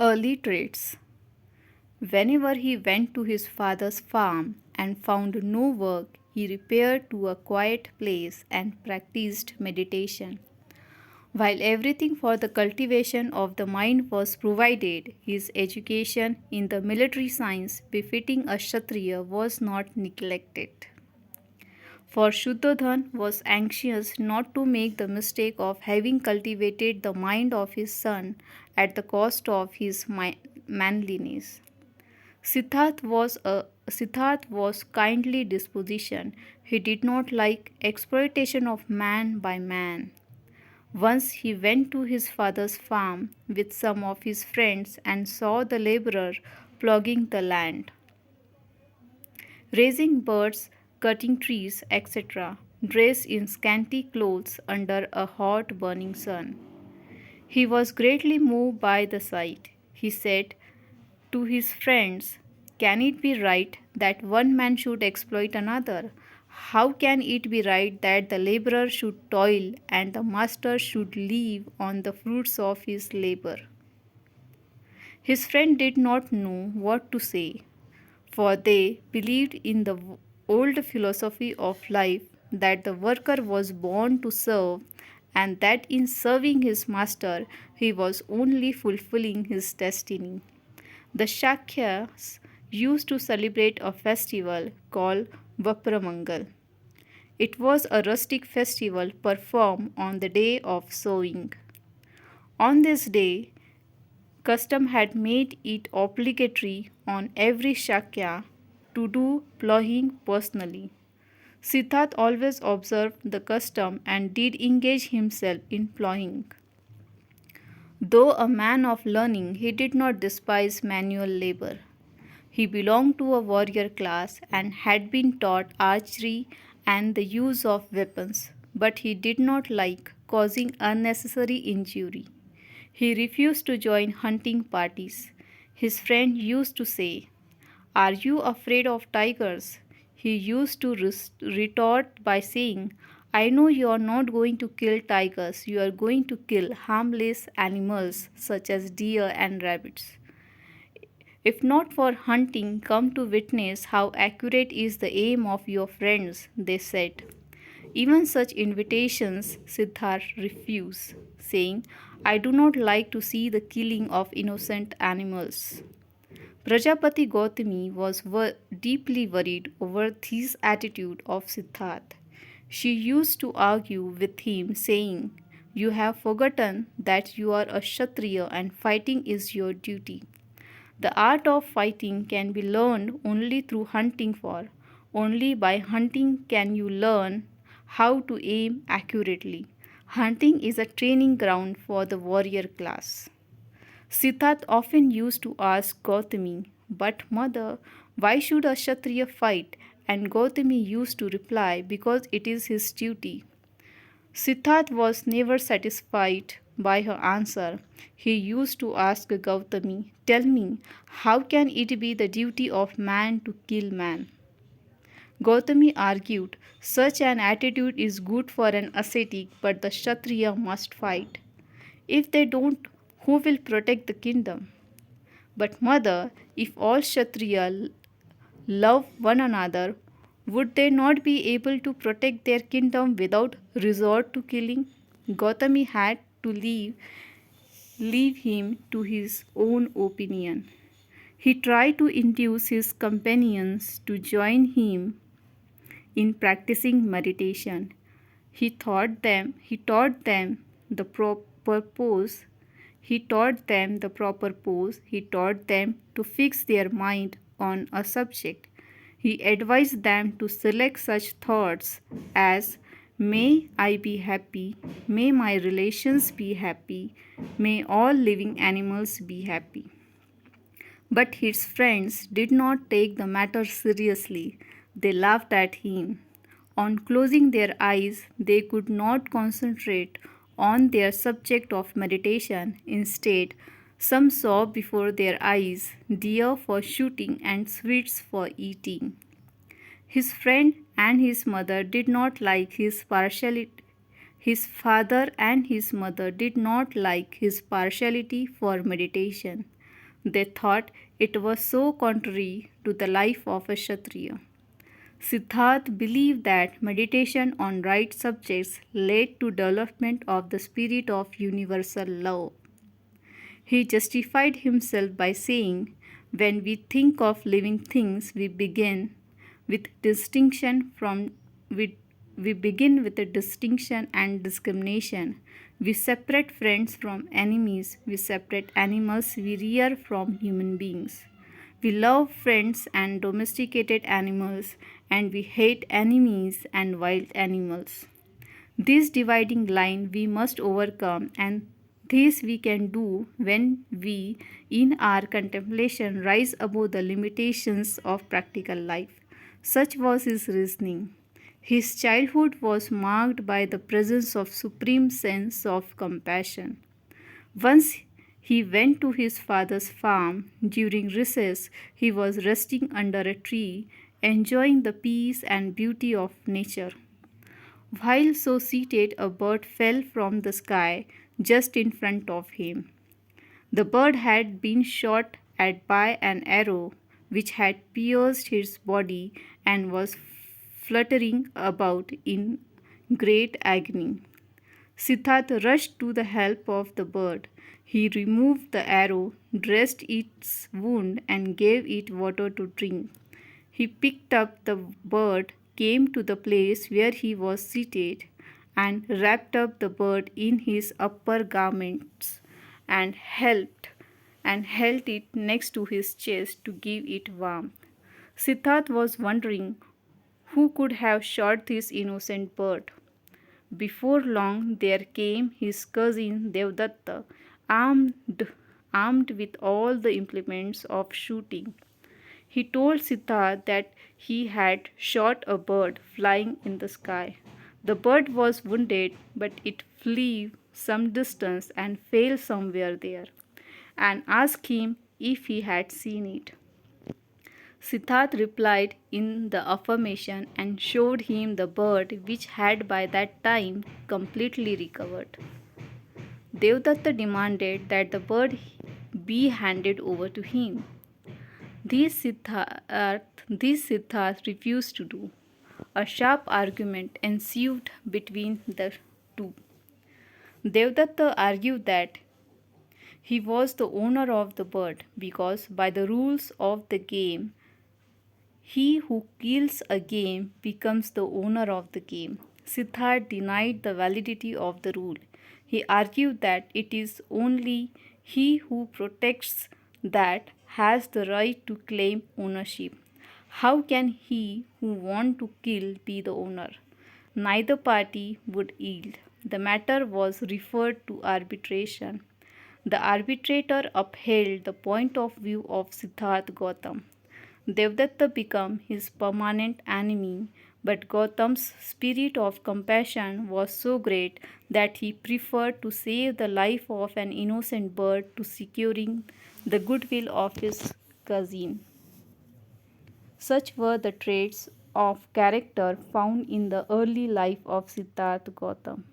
Early traits. Whenever he went to his father's farm and found no work, he repaired to a quiet place and practiced meditation. While everything for the cultivation of the mind was provided, his education in the military science befitting a Kshatriya was not neglected. For Shuddhodhan was anxious not to make the mistake of having cultivated the mind of his son at the cost of his manliness. Siddharth was kindly disposition. He did not like exploitation of man by man. Once he went to his father's farm with some of his friends and saw the laborer ploughing the land, raising birds, cutting trees, etc., dressed in scanty clothes under a hot burning sun. He was greatly moved by the sight. He said to his friends, "Can it be right that one man should exploit another? How can it be right that the laborer should toil and the master should live on the fruits of his labor?" His friend did not know what to say, for they believed in the old philosophy of life that the worker was born to serve and that in serving his master he was only fulfilling his destiny. The Shakyas used to celebrate a festival called Vapramangal. It was a rustic festival performed on the day of sowing. On this day, custom had made it obligatory on every Shakya to do ploughing personally. Siddharth always observed the custom and did engage himself in ploughing. Though a man of learning, he did not despise manual labor. He belonged to a warrior class and had been taught archery and the use of weapons, but he did not like causing unnecessary injury. He refused to join hunting parties. His friend used to say, "Are you afraid of tigers?" He used to retort by saying, "I know you are not going to kill tigers, you are going to kill harmless animals such as deer and rabbits. If not for hunting, come to witness how accurate is the aim of your friends," they said. Even such invitations Siddharth refused, saying, "I do not like to see the killing of innocent animals." Prajapati Gautami was deeply worried over this attitude of Siddharth. She used to argue with him, saying, "You have forgotten that you are a Kshatriya and fighting is your duty. The art of fighting can be learned only through hunting, for only by hunting can you learn how to aim accurately. Hunting is a training ground for the warrior class." Siddharth often used to ask Gautami, "But mother, why should a Kshatriya fight?" And Gautami used to reply, "Because it is his duty." Siddharth was never satisfied by her answer. He used to ask Gautami, "Tell me, how can it be the duty of man to kill man?" Gautami argued, "Such an attitude is good for an ascetic, but the Kshatriya must fight. If they don't, who will protect the kingdom?" "But mother, if all Kshatriya love one another, would they not be able to protect their kingdom without resort to killing?" Gautami had to leave him to his own opinion. He tried to induce his companions to join him in practicing meditation. He taught them the proper pose. He taught them the proper pose. He taught them to fix their mind on a subject. He advised them to select such thoughts as, "May I be happy, may my relations be happy, may all living animals be happy." But his friends did not take the matter seriously. They laughed at him. On closing their eyes, they could not concentrate on their subject of meditation. Instead, some saw before their eyes deer for shooting and sweets for eating. His friend and his mother did not like his partiality. His father and his mother did not like his partiality for meditation. They thought it was so contrary to the life of a Kshatriya. Siddhartha believed that meditation on right subjects led to development of the spirit of universal love. He justified himself by saying, when we think of living things, with distinction from we, we begin with a distinction and discrimination. We separate friends from enemies, we separate animals we rear from human beings. We love friends and domesticated animals, and we hate enemies and wild animals. This dividing line we must overcome, and this we can do when we, in our contemplation, rise above the limitations of practical life. Such was his reasoning. His childhood was marked by the presence of supreme sense of compassion. Once he went to his father's farm. During recess, he was resting under a tree, enjoying the peace and beauty of nature. While so seated, a bird fell from the sky just in front of him. The bird had been shot at by an arrow which had pierced his body and was fluttering about in great agony. Siddhartha rushed to the help of the bird. He removed the arrow, dressed its wound, and gave it water to drink. He picked up the bird, came to the place where he was seated, and wrapped up the bird in his upper garments and held it next to his chest to give it warmth. Siddharth was wondering who could have shot this innocent bird. Before long there came his cousin Devdatta, armed, armed with all the implements of shooting. He told Siddharth that he had shot a bird flying in the sky. The bird was wounded, but it flew some distance and fell somewhere there, and asked him if he had seen it. Siddharth replied in the affirmation and showed him the bird, which had by that time completely recovered. Devdatta demanded that the bird be handed over to him. This Siddharth refused to do. A sharp argument ensued between the two. Devdatta argued that he was the owner of the bird because, by the rules of the game, he who kills a game becomes the owner of the game. Siddharth denied the validity of the rule. He argued that it is only he who protects that has the right to claim ownership. How can he who wants to kill be the owner? Neither party would yield. The matter was referred to arbitration. The arbitrator upheld the point of view of Siddharth Gautam. Devdatta became his permanent enemy, but Gautam's spirit of compassion was so great that he preferred to save the life of an innocent bird to securing the goodwill of his cousin. Such were the traits of character found in the early life of Siddhartha Gautam.